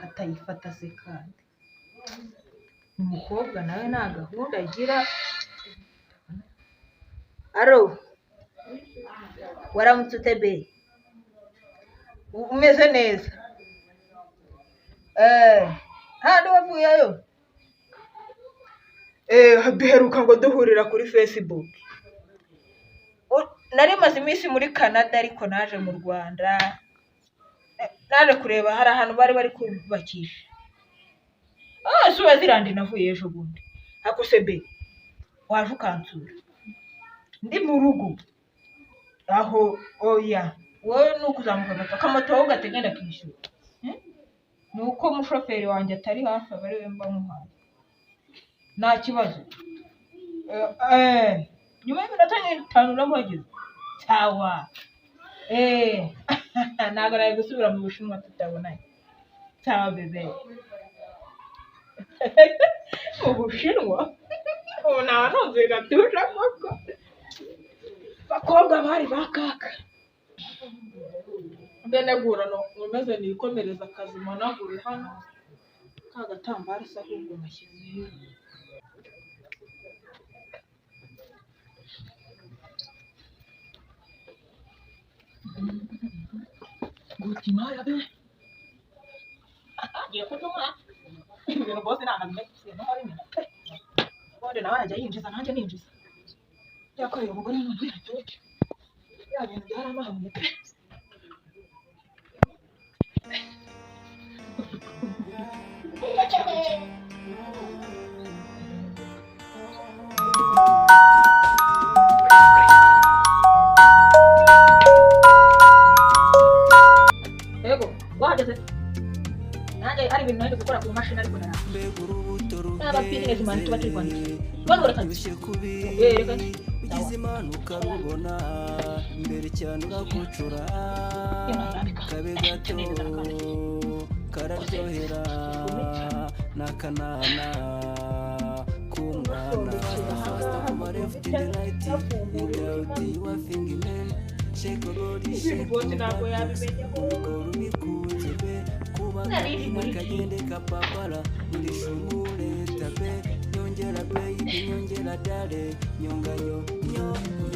atayifata se kandi umukobwa nawe nta gahunda agira. Aro waramutse ute be? Umeze neza? Handi wavuyeyo? Duheruka ngo duhurira kuri Facebook. Nari maze iminsi muri Canada ariko naje mu Rwanda. Naje kureba hari ahantu bari kubakisha. Suwazilandi navuye ejo bundi. Ako se be waje ukansura? Ndi mu rugo. Aho oya. Wowe nuko uzamuka gato kamoto wowe ugategenda kwishyura. Nuko umushoferi wanjye atari hafi abari we mba muhaye. Nta kibazo. Nyuma y'iminota 5 urabageze. Sawa. Ntabwo nari gusubira mu Bushinwa tutabonanye. Sawa bebe. Mu Bushinwa? Nta numve gatuje koko. Bakobwa bari bakaka. Mbenegura no umeze nikomereza akazi managura hano. Kagatambara se ahubwo nashyize. Gutima ya be. Ngiye kutuma. Ibintu bose ntabwo bimeze no hari nyina. Bode nawe ajya yinjiza nanjye ninjiza. Yakoreye umugore n'umugore cyoce. Ya bintu byaramahamye pe. Ego, wahageze. Nanjye ari ibintu nari gukora ku mashini ariko naraje. Aba business man tuba turi kwandika. Bano reka. Reka. Izimanuka rubona mbere cyane ugakucura kabe gato kararyohera n'akanana k'umwana ama left to the right without you are thinking man shake body shake umikunze be kuba kagende kapapara muri shumure tabe nyongera baby nyongera dare nyonganyo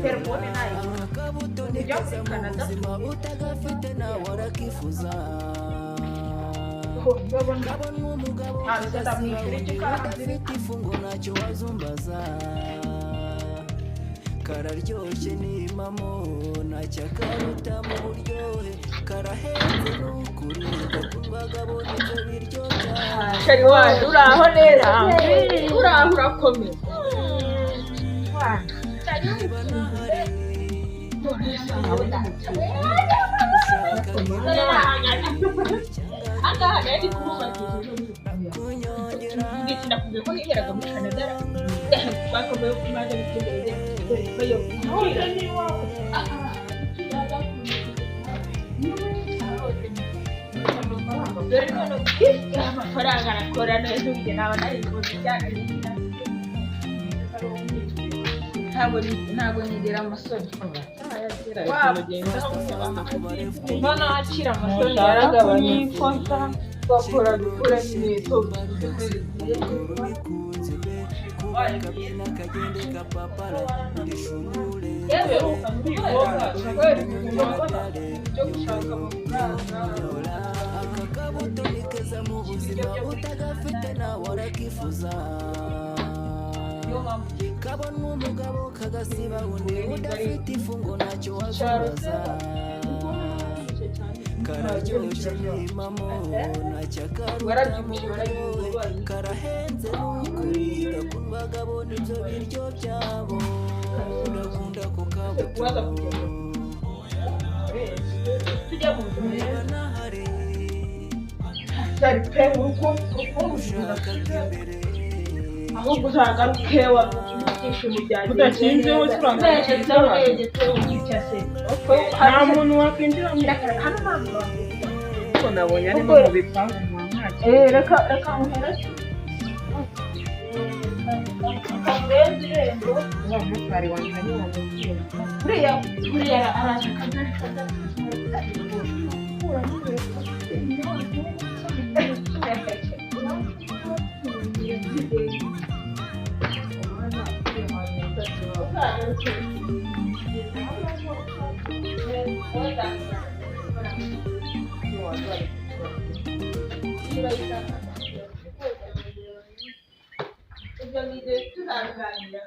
telefone nayo akabuto ni ubuzima utagafite nawe warakifuza kabona umugabo udafite ifungo ntacyo wazumbaza kararyoshye ni impamo ntacyo akaruta mu buryohe karahenze n'ukuri gakundwa gabona ibyo biryo byawe shari waje uraho neza uraho urakomeye amafaranga arakora neza uburyo nawe naribuze cyane ntabwo nigera amasoni kuva nakira amasoni yaragabanye ikosa bakora dukura n'inkweto yewe cyo gushaka amafaranga akabuto nikeza mu buzima utagafite nawe warakifuza kabona umugabo kagasiba undi udafite ifungo ntacyo wazumbaza kararyoshye impamo ntacyo akaruta karahenze n'ukuri gakundwa gabona ibyo biryo byabo urakunda ku kabuto tujya mu niba nahari cyari pe uko ushaka imbere ahubwo uzagaruke wamubyishimo byagiye udakinzeho turangije nta muntu wakwinjira mu hano nta muntu ko nabonye arimo mu bipangu reka muhere wa mutari wanjye ari wo kuriya araje akagari ibyo ni ibyo tuzabiganira